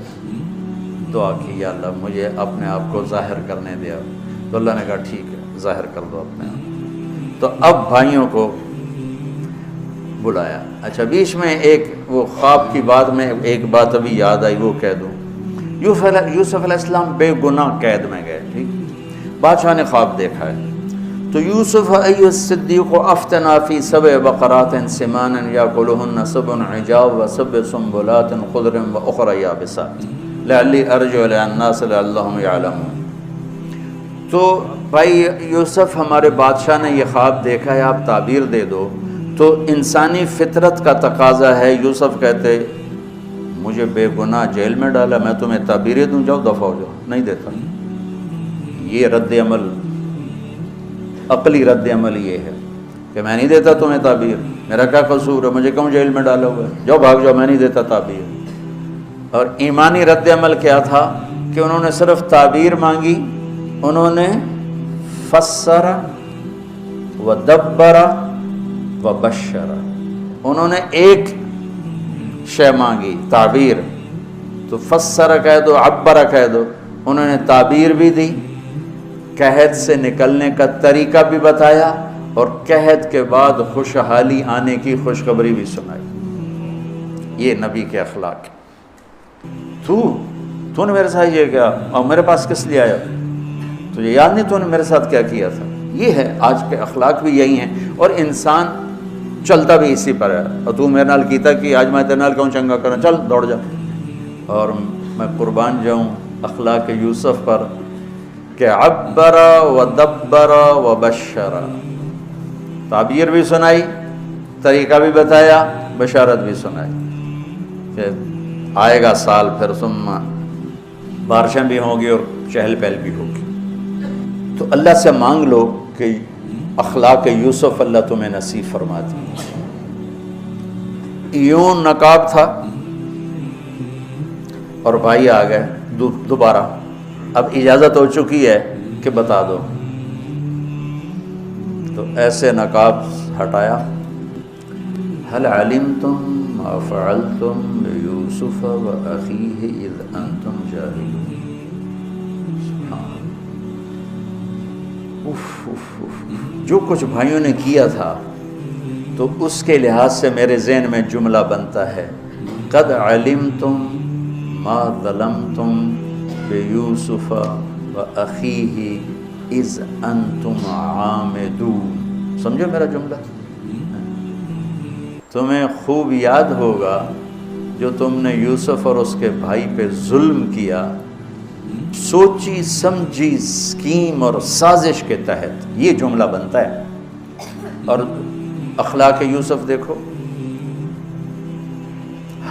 دعا کی، یا اللہ مجھے اپنے آپ کو ظاہر کرنے دیا۔ تو اللہ نے کہا ٹھیک ہے، ظاہر کر دو اپنے آپ۔ تو اب بھائیوں کو بلایا۔ اچھا، بیچ میں ایک وہ خواب کی بات میں ایک بات ابھی یاد آئی، وہ کہہ دوں۔ یوسف علیہ السلام بے گناہ قید میں گئے، ٹھیک، بادشاہ نے خواب دیکھا ہے تو یوسف ایھا الصدیق افتنا فی 7 بقرات سمان یاکلہن 7 عجاف و7 سنبلات خضر واخر یابسات لعلی ارجع الی الناس لعلہم یعلمون۔ تو بھائی یوسف، ہمارے بادشاہ نے یہ خواب دیکھا ہے، آپ تعبیر دے دو۔ تو انسانی فطرت کا تقاضا ہے، یوسف کہتے مجھے بے گناہ جیل میں ڈالا، میں تمہیں تعبیریں دوں، جاؤ دفع ہو جاؤ، نہیں دیتا۔ یہ رد عمل، عقلی رد عمل یہ ہے کہ میں نہیں دیتا تمہیں تعبیر، میرا کیا قصور ہے، مجھے کیوں جیل میں ڈالا ہوا ہے، جاؤ بھاگ جاؤ، میں نہیں دیتا تعبیر۔ اور ایمانی رد عمل کیا تھا کہ انہوں نے صرف تعبیر مانگی، انہوں نے فسر و دبر و بشر، انہوں نے ایک شے مانگی تعبیر، تو فسر کہہ دو، عبر کہہ دو، انہوں نے تعبیر بھی دی، قحط سے نکلنے کا طریقہ بھی بتایا، اور قحط کے بعد خوشحالی آنے کی خوشخبری بھی سنائی۔ یہ نبی کے اخلاق۔ تو نے میرے ساتھ یہ کیا، اور میرے پاس کس لیے آیا، تجھے یاد نہیں تو نے میرے ساتھ کیا کیا تھا؟ یہ ہے آج کے اخلاق بھی یہی ہیں، اور انسان چلتا بھی اسی پر ہے۔ اور تو میرے نال کیتا کہ آج میں تیرے نال کیوں چنگا کروں، چل دوڑ جا۔ اور میں قربان جاؤں اخلاق یوسف پر کہ عبر و دبر و بشر، تعبیر بھی سنائی، طریقہ بھی بتایا، بشارت بھی سنائی کہ آئے گا سال، پھر ثم بارشیں بھی ہوں گی اور چہل پہل بھی ہوگی۔ تو اللہ سے مانگ لو کہ اخلاق یوسف اللہ تمہیں نصیب فرما دی۔ یوں نقاب تھا اور بھائی آ گئے دوبارہ، اب اجازت ہو چکی ہے کہ بتا دو، تو ایسے نقاب ہٹایا، هل علمتم ما فعلتم بيوسف وأخيه إذ أنتم جاهلون۔ جو کچھ بھائیوں نے کیا تھا تو اس کے لحاظ سے میرے ذہن میں جملہ بنتا ہے، قد علمتم ما ظلمتم بیوسف وأخیہ اذ انتم عامدون۔ سمجھو میرا جملہ؟ تمہیں خوب یاد ہوگا جو تم نے یوسف اور اس کے بھائی پہ ظلم کیا، سوچی سمجھی اسکیم اور سازش کے تحت، یہ جملہ بنتا ہے۔ اور اخلاق یوسف دیکھو،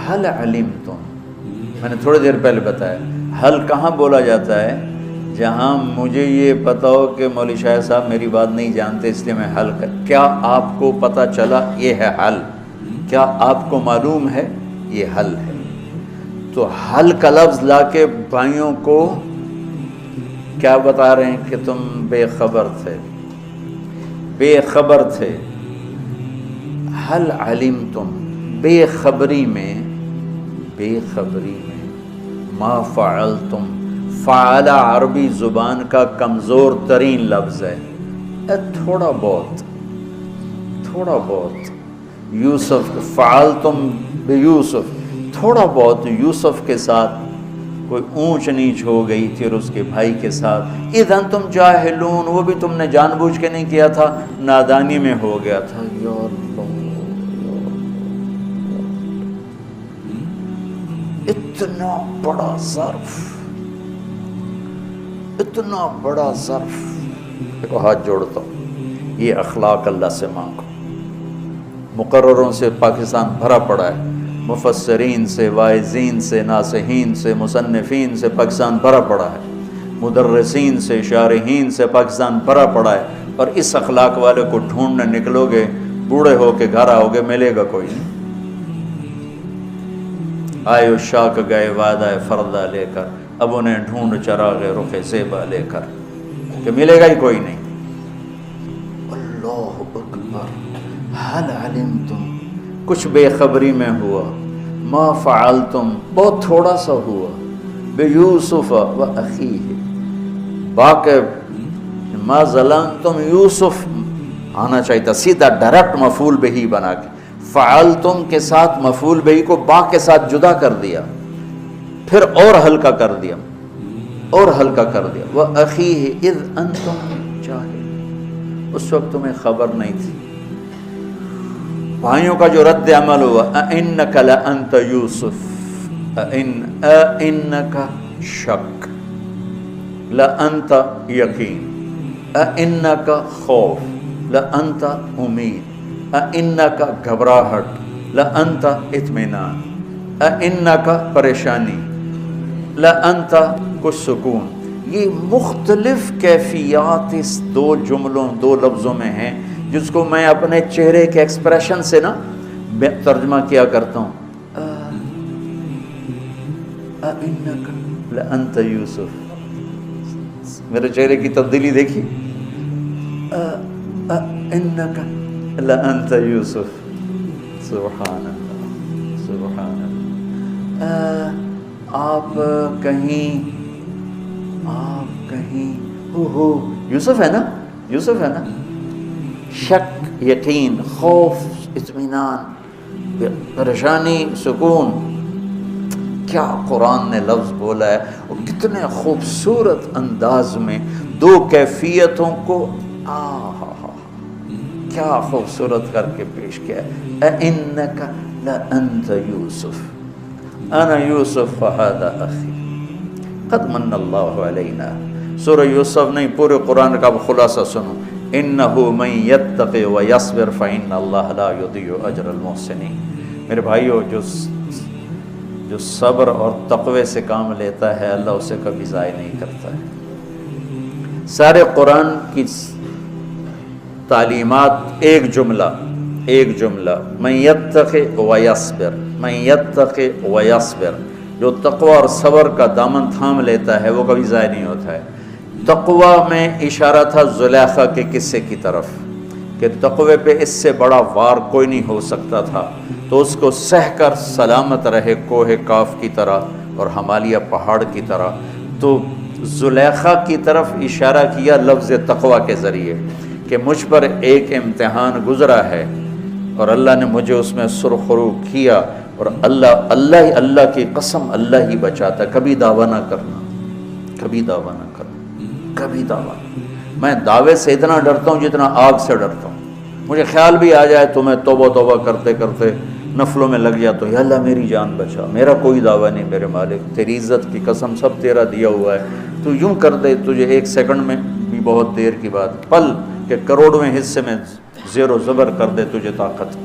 حل علمتم، میں نے تھوڑی دیر پہلے بتایا، حل کہاں بولا جاتا ہے؟ جہاں مجھے یہ پتا ہو کہ مولوی شاہ صاحب میری بات نہیں جانتے اس لیے میں حل کر، کیا آپ کو پتہ چلا؟ یہ ہے حل۔ کیا آپ کو معلوم ہے؟ یہ حل ہے۔ تو حل کا لفظ لا کے بھائیوں کو کیا بتا رہے ہیں کہ تم بے خبر تھے، بے خبر تھے۔ حل علمتم، بے خبری میں ما فعلتم، فعل عربی زبان کا کمزور ترین لفظ ہے، تھوڑا بہت یوسف، فعلتم بیوسف، تھوڑا بہت یوسف کے ساتھ کوئی اونچ نیچ ہو گئی تھی، اور اس کے بھائی کے ساتھ اذ انتم جاہلون، وہ بھی تم نے جان بوجھ کے نہیں کیا تھا، نادانی میں ہو گیا تھا۔ یا اللہ، اتنا بڑا ظرف، اتنا بڑا ظرف، دیکھو ہاتھ جوڑتا ہوں، یہ اخلاق اللہ سے مانگو۔ مقرروں سے پاکستان بھرا پڑا ہے، مفسرین سے، واعظین سے، ناصحین سے، مصنفین سے پاکستان بھرا پڑا ہے، مدرسین سے، شارحین سے پاکستان بھرا پڑا ہے، اور اس اخلاق والے کو ڈھونڈنے نکلو گے، بوڑھے ہو کے گھر آؤ گے، ملے گا کوئی نہیں۔ آئے اشاق گئے وعدہ فردہ لے کر، اب انہیں ڈھونڈ چراغ رخ زیبا لے کر، کہ ملے گا ہی کوئی نہیں۔ اللہ اکبر، حل علمتم، کچھ بے خبری میں ہوا، ما فعلتم، بہت تھوڑا سا ہوا، بیوسف و اخیہ، باقی ما ظلمتم، یوسف آنا چاہیے تھا سیدھا ڈائریکٹ مفعول بہی بنا کے، فعلتم کے ساتھ مفعول بہی کو با کے ساتھ جدا کر دیا، پھر اور ہلکا کر دیا، وَأَخِيهِ إِذْ أَنْتُمْ جَاهِلُونَ، اس وقت تمہیں خبر نہیں تھی۔ بھائیوں کا جو رد عمل ہوا، أَإِنَّكَ لَأَنْتَ يُوسُف، أَإِنَّكَ شک، لَأَنْتَ یقین، أَإِنَّكَ خوف، لَأَنْتَ امید، أَإِنَّكَ گھبراہٹ، لَأَنْتَ اطمینان، انکا پریشانی، لانت کچھ سکون. یہ مختلف کیفیات اس دو جملوں دو لفظوں میں ہیں جس کو میں اپنے چہرے کے ایکسپریشن سے نا ترجمہ کیا کرتا ہوں. انکا لانت یوسف، میرے چہرے کی تبدیلی دیکھی. انکا لانت یوسف، سبحان اللہ سبحان اللہ. آپ کہیں ہو یوسف ہے نا، یوسف ہے نا. شک، یقین، خوف، اطمینان، پریشانی، سکون. کیا قرآن نے لفظ بولا ہے اور کتنے خوبصورت انداز میں دو کیفیتوں کو کیا خوبصورت کر کے پیش کیا ہے. اِنَّكَ لَأَنْتَ يُوسُف أَنَا يُوسُف فَهَذَا أَخِي قَدْ مَنَّ اللَّهُ عَلَيْنَا. سورہ یوسف نہیں، پورے قرآن کا خلاصہ سنو. إِنَّهُ مَن يَتَّقِ وَيَصْبِرْ فَإِنَّ اللَّهَ لَا يُضِيعُ أَجْرَ الْمُحْسِنِينَ. میرے بھائیو، جو صبر اور تقوی سے کام لیتا ہے اللہ اسے کبھی ضائع نہیں کرتا ہے. سارے قرآن کی تعلیمات ایک جملہ من یتق ویصبر، من یتق ویصبر. جو تقوی اور صبر کا دامن تھام لیتا ہے وہ کبھی ضائع نہیں ہوتا ہے. تقوی میں اشارہ تھا زلیخا کے قصے کی طرف کہ تقوی پہ اس سے بڑا وار کوئی نہیں ہو سکتا تھا، تو اس کو سہ کر سلامت رہے کوہ کاف کی طرح اور ہمالیہ پہاڑ کی طرح. تو زلیخا کی طرف اشارہ کیا لفظ تقوی کے ذریعے کہ مجھ پر ایک امتحان گزرا ہے اور اللہ نے مجھے اس میں سرخرو کیا، اور اللہ کی قسم اللہ ہی بچاتا. کبھی دعویٰ نہ کرنا، کبھی دعویٰ نہ کرنا، کبھی دعویٰ. میں دعوے سے اتنا ڈرتا ہوں جتنا آگ سے ڈرتا ہوں. مجھے خیال بھی آ جائے تو میں توبہ کرتے کرتے نفلوں میں لگ جاتا ہوں، یا اللہ میری جان بچا، میرا کوئی دعویٰ نہیں میرے مالک، تیری عزت کی قسم سب تیرا دیا ہوا ہے. تو یوں کر دے تجھے ایک سیکنڈ میں بھی بہت دیر کی بات، پل کہ کروڑویں حصے میں زیر و زبر کر دے تجھے طاقت.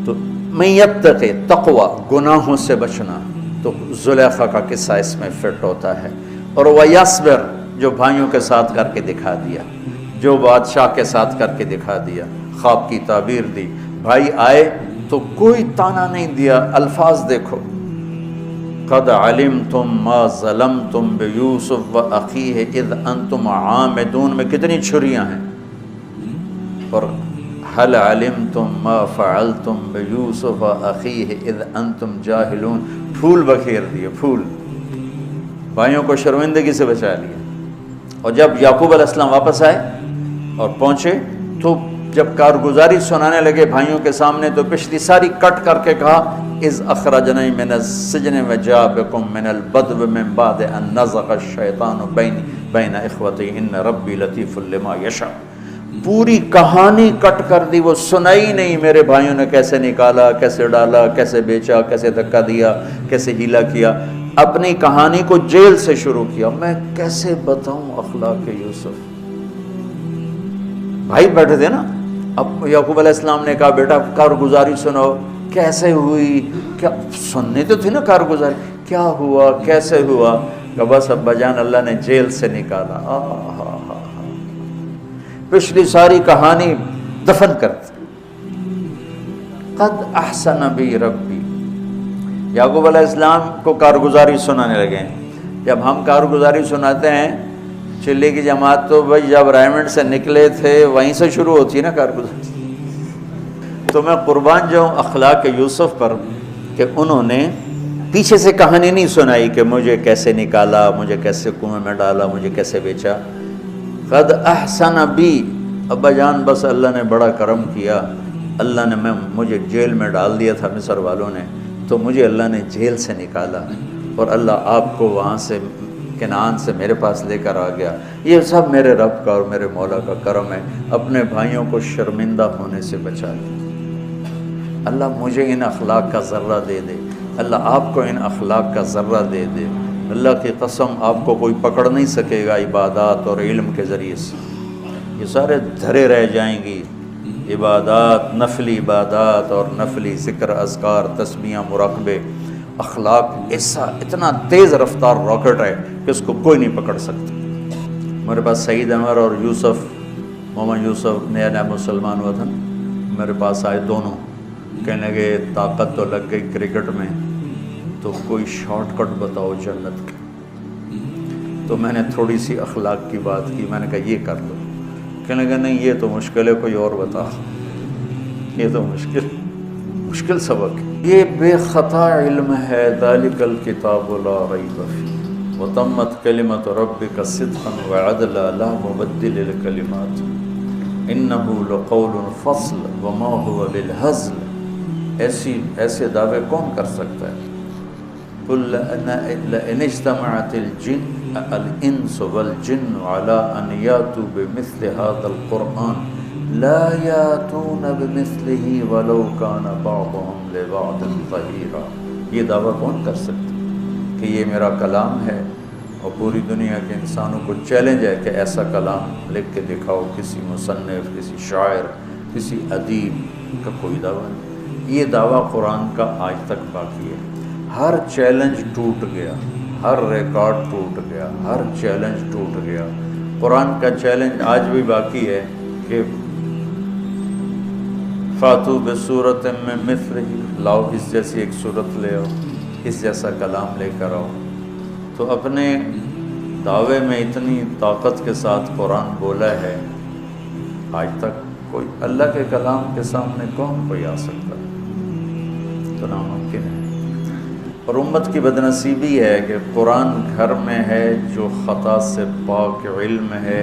تو من یتق، تقوی، گناہوں سے بچنا. تو زلیخا کا قصہ اس میں فٹ ہوتا ہے. اور ویصبر، جو بھائیوں کے ساتھ کر کے دکھا دیا، جو بادشاہ کے ساتھ کر کے دکھا دیا، خواب کی تعبیر دی. بھائی آئے تو کوئی تانا نہیں دیا، الفاظ دیکھو. قد علمتم ما ظلمتم بیوسف واخیہ اذ انتم عامدون میں کتنی چھریاں ہیں. اور هل علمتم ما فعلتم بیوسف واخیہ اذ انتم جاہلون، پھول بکھیر دیے، پھول. بھائیوں کو شرمندگی سے بچا لیا. اور جب یعقوب علیہ السلام واپس آئے اور پہنچے تو جب کارگزاری سنانے لگے بھائیوں کے سامنے تو پچھلی ساری کٹ کر کے کہا اذ اخرجنی من السجن وجاء بکم من البدو من بعد ان نزغ الشیطان بین اخوتی ان ربی لطیف لما یشاء. پوری کہانی کٹ کر دی، وہ سنائی نہیں میرے بھائیوں نے کیسے نکالا، کیسے ڈالا، کیسے بیچا، کیسے دھکا دیا، کیسے ہیلا کیا. اپنی کہانی کو جیل سے شروع کیا. میں کیسے بتاؤں اخلاق یوسف. بھائی بیٹھے تھے نا، اب یعقوب علیہ السلام نے کہا بیٹا کارگزاری سناؤ، کیسے ہوئی، کیا سننی تو تھی نا کارگزاری، کیا ہوا کیسے ہوا. کہ بس ابا جان اللہ نے جیل سے نکالا. پچھلی ساری کہانی دفن کر دی. قد احسن بی ربی. یعقوب علیہ السلام کو کارگزاری سنانے لگے. جب ہم کارگزاری سناتے ہیں چلے کی جماعت تو بھائی جب رائمنڈ سے نکلے تھے وہیں سے شروع ہوتی ہے نا کارگزاری. تو میں قربان جاؤں اخلاق یوسف پر کہ انہوں نے پیچھے سے کہانی نہیں سنائی کہ مجھے کیسے نکالا، مجھے کیسے کنویں میں ڈالا، مجھے کیسے بیچا. قد احسن بی، ابا جان بس اللہ نے بڑا کرم کیا، اللہ نے مجھے جیل میں ڈال دیا تھا مصر والوں نے، تو مجھے اللہ نے جیل سے نکالا اور اللہ آپ کو وہاں سے کنعان سے میرے پاس لے کر آ گیا. یہ سب میرے رب کا اور میرے مولا کا کرم ہے. اپنے بھائیوں کو شرمندہ ہونے سے بچا لیا. اللہ مجھے ان اخلاق کا ذرہ دے دے، اللہ آپ کو ان اخلاق کا ذرہ دے دے. اللہ کی قسم آپ کو کوئی پکڑ نہیں سکے گا عبادات اور علم کے ذریعے سے. یہ سارے دھرے رہ جائیں گی، عبادات، نفلی عبادات اور نفلی ذکر، اذکار، تسبیحاں، مراقبے، اخلاق ایسا اتنا تیز رفتار راکٹ ہے کہ اس کو کوئی نہیں پکڑ سکتا۔ میرے پاس سعید انور اور یوسف، محمد یوسف نیا نیا مسلمان ہوا تھا، میرے پاس آئے دونوں، کہنے لگے طاقت تو لگ گئی کرکٹ میں، تو کوئی شارٹ کٹ بتاؤ جنت کی۔ تو میں نے تھوڑی سی اخلاق کی بات کی، میں نے کہا یہ کر لو، کہنے لگا نہیں یہ تو مشکل ہے، کوئی اور بتا، یہ تو مشکل سبق ہے۔ یہ بے خطا علم ہے، ذالک الکتاب لا ریب فیہ وتمت کلمۃ ربک صدقا وعدلا لا مبدل لکلمات انہ لقول فصل وما هو بالہزل۔ ایسے دعوے کون کر سکتا ہے؟ قل لئن اجتمعت الانس والجن على ان یاتوا بمثل هذا القرآن لا یاتون بمثلہ ولو کان بعضهم لبعض ظہیرا۔ یہ دعویٰ کون کر سکتا ہے کہ یہ میرا کلام ہے، اور پوری دنیا کے انسانوں کو چیلنج ہے کہ ایسا کلام لکھ کے دکھاؤ، کسی مصنف، کسی شاعر، کسی ادیب کا کوئی دعویٰ نہیں۔ یہ دعویٰ قرآن کا آج تک باقی ہے۔ ہر چیلنج ٹوٹ گیا، ہر ریکارڈ ٹوٹ گیا، ہر چیلنج ٹوٹ گیا۔ قرآن کا چیلنج آج بھی باقی ہے کہ فاتو بصورت میں مثلہ، لاؤ اس جیسی ایک صورت لے آؤ، اس جیسا کلام لے کر آؤ۔ تو اپنے دعوے میں اتنی طاقت کے ساتھ قرآن بولا ہے، آج تک کوئی اللہ کے کلام کے سامنے کون کوئی آ سکتا ہے؟ تو ناممکن ہے۔ اور امت کی بدنصیبی ہے کہ قرآن گھر میں ہے جو خطا سے پاک علم ہے،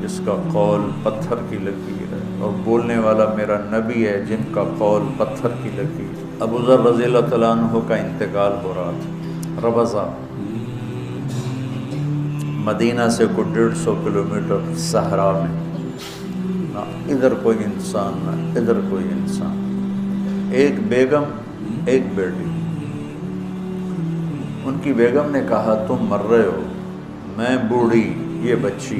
جس کا قول پتھر کی لکیر ہے، اور بولنے والا میرا نبی ہے جن کا قول پتھر کی لکیر۔ ابو ذر رضی اللہ تعالیٰ عنہ کا انتقال ہو رہا تھا، ربضہ مدینہ سے کوئی 150 کلومیٹر صحرا میں، نہ ادھر کوئی انسان نہ ادھر کوئی انسان، ایک بیگم ایک بیٹی۔ ان کی بیگم نے کہا تم مر رہے ہو، میں بوڑھی، یہ بچی،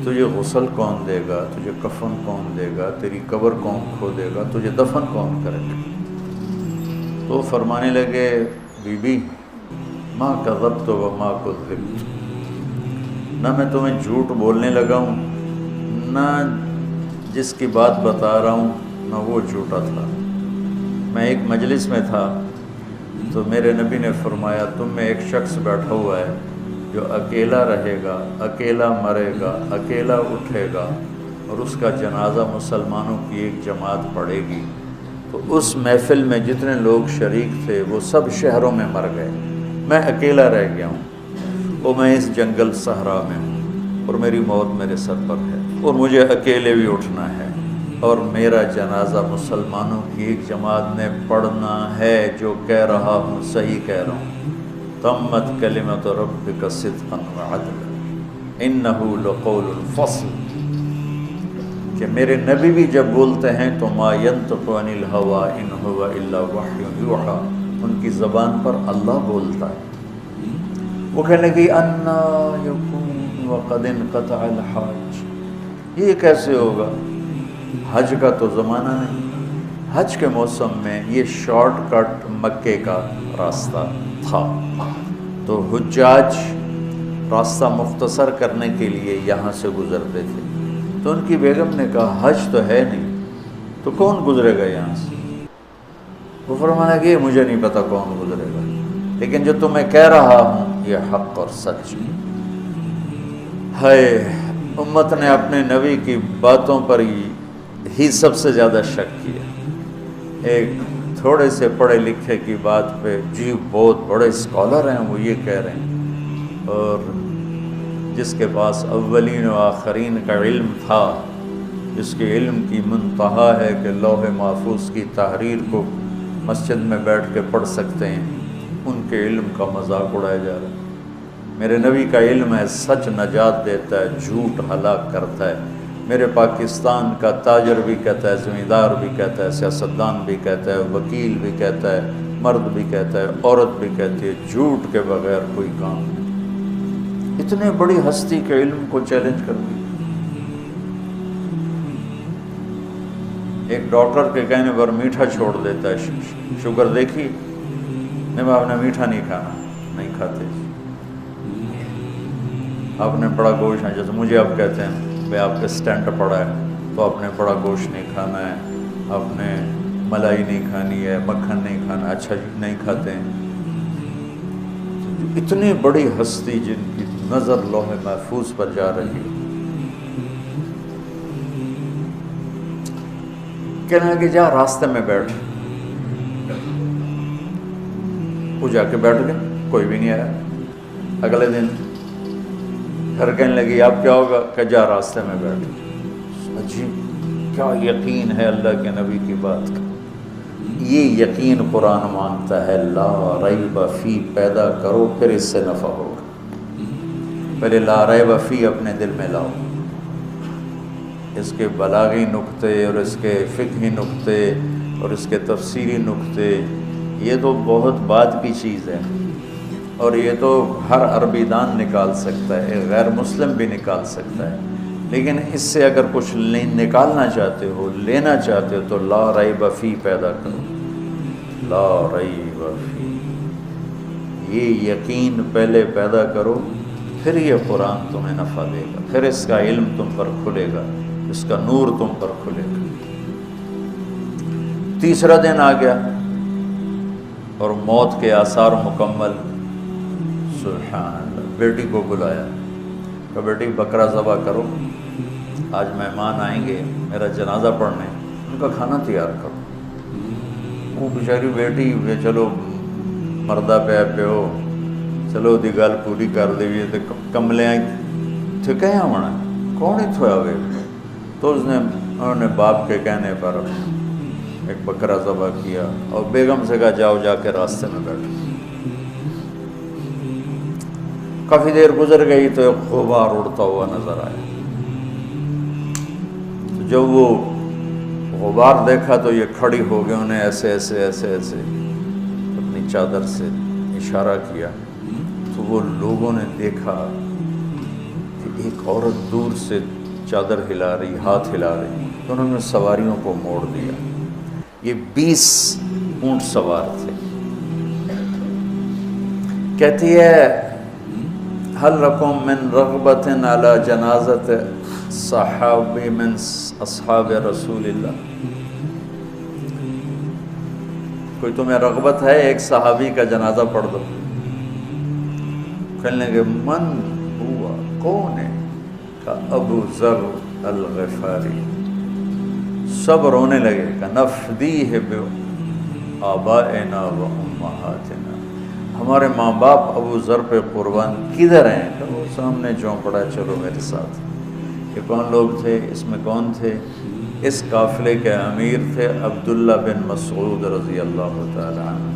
تجھے غسل کون دے گا، تجھے کفن کون دے گا، تیری قبر کون کھودے گا، تجھے دفن کون کرے گا؟ تو فرمانے لگے بی بی ما کذبت وما کذبت، نہ میں تمہیں جھوٹ بولنے لگا ہوں، نہ جس کی بات بتا رہا ہوں نہ وہ جھوٹا تھا۔ میں ایک مجلس میں تھا تو میرے نبی نے فرمایا تم میں ایک شخص بیٹھا ہوا ہے جو اکیلا رہے گا، اکیلا مرے گا، اکیلا اٹھے گا، اور اس کا جنازہ مسلمانوں کی ایک جماعت پڑھے گی۔ تو اس محفل میں جتنے لوگ شریک تھے وہ سب شہروں میں مر گئے، میں اکیلا رہ گیا ہوں، اور میں اس جنگل صحرا میں ہوں، اور میری موت میرے سر پر ہے، اور مجھے اکیلے بھی اٹھنا ہے، اور میرا جنازہ مسلمانوں کی ایک جماعت نے پڑھنا ہے۔ جو کہہ رہا ہوں صحیح کہہ رہا ہوں، تمت کلمۃ ربک صدقا وعدلا انہ لقول فصل، کہ میرے نبی بھی جب بولتے ہیں تو ما ینطق عن الہوی ان هو الا وحی یوحی، ان کی زبان پر اللہ بولتا ہے۔ وہ کہنے لگی انا یکون وقد انقطع الحج، یہ کیسے ہوگا، حج کا تو زمانہ نہیں۔ حج کے موسم میں یہ شارٹ کٹ مکے کا راستہ تھا، تو حجاج راستہ مختصر کرنے کے لیے یہاں سے گزرتے تھے۔ تو ان کی بیگم نے کہا حج تو ہے نہیں تو کون گزرے گا یہاں سے؟ وہ فرمانے لگے مجھے نہیں پتا کون گزرے گا، لیکن جو تمہیں کہہ رہا ہوں یہ حق اور سچ ہے۔ امت نے اپنے نبی کی باتوں پر ہی سب سے زیادہ شک کیا۔ ایک تھوڑے سے پڑھے لکھے کی بات پہ جی بہت بڑے اسکالر ہیں وہ یہ کہہ رہے ہیں، اور جس کے پاس اولین و آخرین کا علم تھا، جس کے علم کی منتہا ہے کہ لوح محفوظ کی تحریر کو مسجد میں بیٹھ کے پڑھ سکتے ہیں، ان کے علم کا مذاق اڑایا جا رہا ہے۔ میرے نبی کا علم ہے سچ نجات دیتا ہے، جھوٹ ہلاک کرتا ہے۔ میرے پاکستان کا تاجر بھی کہتا ہے، زمیندار بھی کہتا ہے، سیاستدان بھی کہتا ہے، وکیل بھی کہتا ہے، مرد بھی کہتا ہے، عورت بھی کہتی ہے، جھوٹ کے بغیر کوئی کام نہیں۔ اتنے بڑی ہستی کے علم کو چیلنج کر دی۔ ایک ڈاکٹر کے کہنے پر میٹھا چھوڑ دیتا ہے، شوگر دیکھی نہیں، آپ نے میٹھا نہیں کھانا، نہیں کھاتے۔ آپ نے بڑا گوشت ہے، جیسے مجھے آپ کہتے ہیں بھائی آپ کے سٹینٹ پڑا ہے تو آپ نے بڑا گوشت نہیں کھانا ہے، آپ نے ملائی نہیں کھانی ہے، مکھن نہیں کھانا، اچھا نہیں کھاتے ہیں۔ اتنی بڑی ہستی جن کی نظر لوح محفوظ پر جا رہی ہے، کہنے لگے جا راستے میں بیٹھ۔ وہ جا کے بیٹھ گئے، کوئی بھی نہیں آیا۔ اگلے دن پھر کہنے لگی اب کیا ہوگا؟ کہ جا راستے میں بیٹھ۔ عجیب، کیا یقین ہے اللہ کے نبی کی بات کا۔ یہ یقین قرآن مانگتا ہے، لا ریب فی پیدا کرو پھر اس سے نفع ہوگا۔ پہلے لا ریب فی اپنے دل میں لاؤ، اس کے بلاغی نقطے اور اس کے فقہی نقطے اور اس کے تفسیری نقطے، یہ تو بہت بعد کی چیز ہے، اور یہ تو ہر عربی دان نکال سکتا ہے، ایک غیر مسلم بھی نکال سکتا ہے، لیکن اس سے اگر کچھ نکالنا چاہتے ہو، لینا چاہتے ہو، تو لا ریب فی پیدا کرو، لا ریب فی، یہ یقین پہلے پیدا کرو، پھر یہ قرآن تمہیں نفع دے گا، پھر اس کا علم تم پر کھلے گا، اس کا نور تم پر کھلے گا۔ تیسرا دن آ گیا اور موت کے آثار مکمل۔ سبحان اللہ، بیٹی کو بلایا کہ بیٹی بکرا ذبح کرو، آج مہمان آئیں گے میرا جنازہ پڑھنے، ان کا کھانا تیار کرو۔ وہ بیچاری بیٹی چلو مردہ پہ ہو، چلو دی گل پوری کر دیئے، تو کملے تھے کہیں ہونا کون ہی تھویا ہوئے، تو انہوں نے باپ کے کہنے پر ایک بکرا ذبح کیا اور بیگم سے کہا جاؤ جا کے راستے میں بیٹھو۔ کافی دیر گزر گئی تو ایک غبار اڑتا ہوا نظر آیا، تو جب وہ غبار دیکھا تو یہ کھڑی ہو گئے، انہیں ایسے ایسے ایسے ایسے اپنی چادر سے اشارہ کیا، تو وہ لوگوں نے دیکھا کہ ایک عورت دور سے چادر ہلا رہی، ہاتھ ہلا رہی، تو انہوں نے سواریوں کو موڑ دیا۔ یہ 20 اونٹ سوار تھے۔ کہتی ہے هل لکم من رغبت علی جنازت صحابی من اصحاب رسول اللہ، کوئی تمہیں رغبت ہے ایک صحابی کا جنازہ پڑھ دو؟ کہنے لگے من ہوا، کون ہے؟ کہ ابو ذر الغفاری۔ سب رونے لگے کہ نفدیہ بآبائنا و امہاتنا، ہمارے ماں باپ ابو ذر پہ قربان کدھر ہیں؟ کہ وہ سامنے چونپڑا، چلو میرے ساتھ۔ یہ کون لوگ تھے؟ اس میں کون تھے؟ اس قافلے کے امیر تھے عبداللہ بن مسعود رضی اللہ تعالی عنہ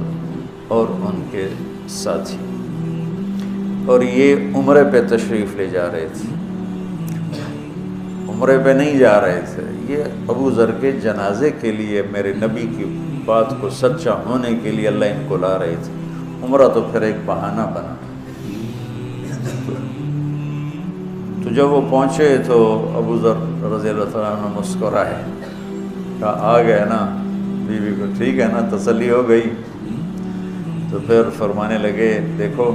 اور ان کے ساتھی، اور یہ عمرے پہ تشریف لے جا رہے تھے، عمرے پہ نہیں جا رہے تھے، یہ ابو ذر کے جنازے کے لیے، میرے نبی کی بات کو سچا ہونے کے لیے اللہ ان کو لا رہے تھے۔ عمرہ تو پھر ایک بہانہ بنا۔ تو جب وہ پہنچے تو ابو ذر رضی اللہ تعالیٰ عنہ مسکرائے، کہا آ گئے نا بیوی کو، ٹھیک ہے نا، تسلی ہو گئی۔ تو پھر فرمانے لگے دیکھو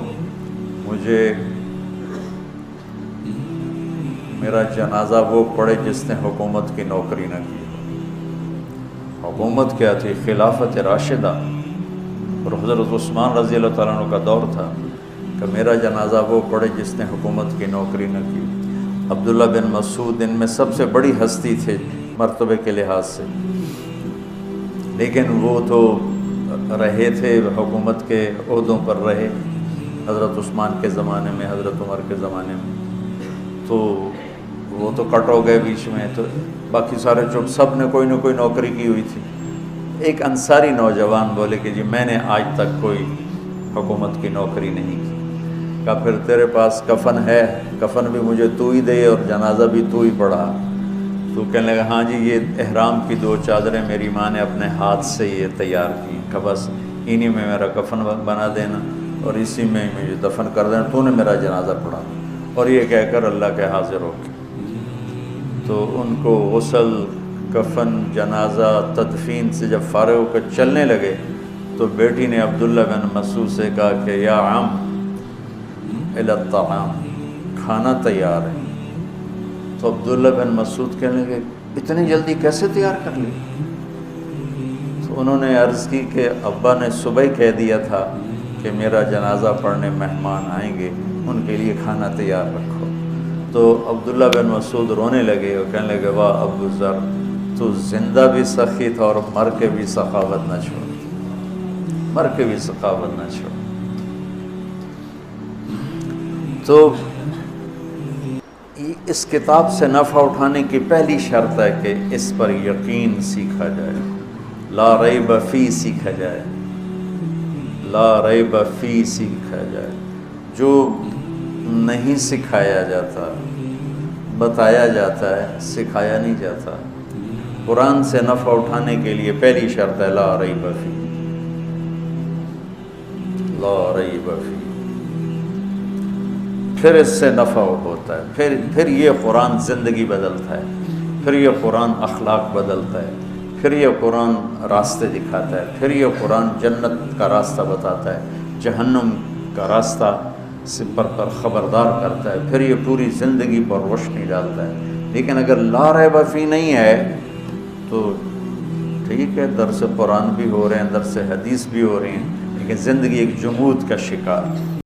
مجھے میرا جنازہ وہ پڑھے جس نے حکومت کی نوکری نہ کی۔ حکومت کیا تھی؟ خلافت راشدہ، اور حضرت عثمان رضی اللہ تعالیٰ عنہ کا دور تھا کہ میرا جنازہ وہ پڑھے جس نے حکومت کی نوکری نہ کی۔ عبداللہ بن مسعود ان میں سب سے بڑی ہستی تھے مرتبے کے لحاظ سے، لیکن وہ تو رہے تھے حکومت کے عہدوں پر رہے، حضرت عثمان کے زمانے میں، حضرت عمر کے زمانے میں، تو وہ تو کٹ ہو گئے بیچ میں، تو باقی سارے چپ، سب نے کوئی نہ کوئی نوکری کی ہوئی تھی۔ ایک انصاری نوجوان بولے کہ جی میں نے آج تک کوئی حکومت کی نوکری نہیں کی۔ کہا پھر تیرے پاس کفن ہے؟ کفن بھی مجھے تو ہی دے اور جنازہ بھی تو ہی پڑھا۔ تو کہنے لگا ہاں جی یہ احرام کی 2 چادریں میری ماں نے اپنے ہاتھ سے یہ تیار کی، کہ بس انہی میں میرا کفن بنا دینا اور اسی میں مجھے دفن کر دینا، تو نے میرا جنازہ پڑھا۔ اور یہ کہہ کر اللہ کے حاضر ہو کے تو ان کو غسل کفن جنازہ تدفین سے جب فارغ ہو کر چلنے لگے تو بیٹی نے عبداللہ بن مسعود سے کہا کہ یا عم الی الطعام، کھانا تیار ہے۔ تو عبداللہ بن مسعود کہنے لگے اتنی جلدی کیسے تیار کر لی؟ تو انہوں نے عرض کی کہ ابا نے صبح ہی کہہ دیا تھا کہ میرا جنازہ پڑھنے مہمان آئیں گے، ان کے لیے کھانا تیار رکھو۔ تو عبداللہ بن مسعود رونے لگے اور کہنے لگے واہ ابو ذر، تو زندہ بھی سخی تھا اور مر کے بھی سخاوت نہ چھوڑ، مر کے بھی سخاوت نہ چھوڑ۔ تو اس کتاب سے نفع اٹھانے کی پہلی شرط ہے کہ اس پر یقین سیکھا جائے، لا ریب فی سیکھا جائے، لا ریب فی سیکھا جائے۔ جو نہیں سکھایا جاتا، بتایا جاتا ہے، سکھایا نہیں جاتا۔ قرآن سے نفع اٹھانے کے لیے پہلی شرط ہے لا ریب فی، لا ریب فی، پھر اس سے نفع ہوتا ہے، پھر یہ قرآن زندگی بدلتا ہے، پھر یہ قرآن اخلاق بدلتا ہے، پھر یہ قرآن راستے دکھاتا ہے، پھر یہ قرآن جنت کا راستہ بتاتا ہے، جہنم کا راستہ سے پر خبردار کرتا ہے، پھر یہ پوری زندگی پر روشنی ڈالتا ہے۔ لیکن اگر لا ریب فی نہیں ہے تو ٹھیک ہے، درس قرآن بھی ہو رہے ہیں، درس حدیث بھی ہو رہی ہیں، لیکن زندگی ایک جمود کا شکار۔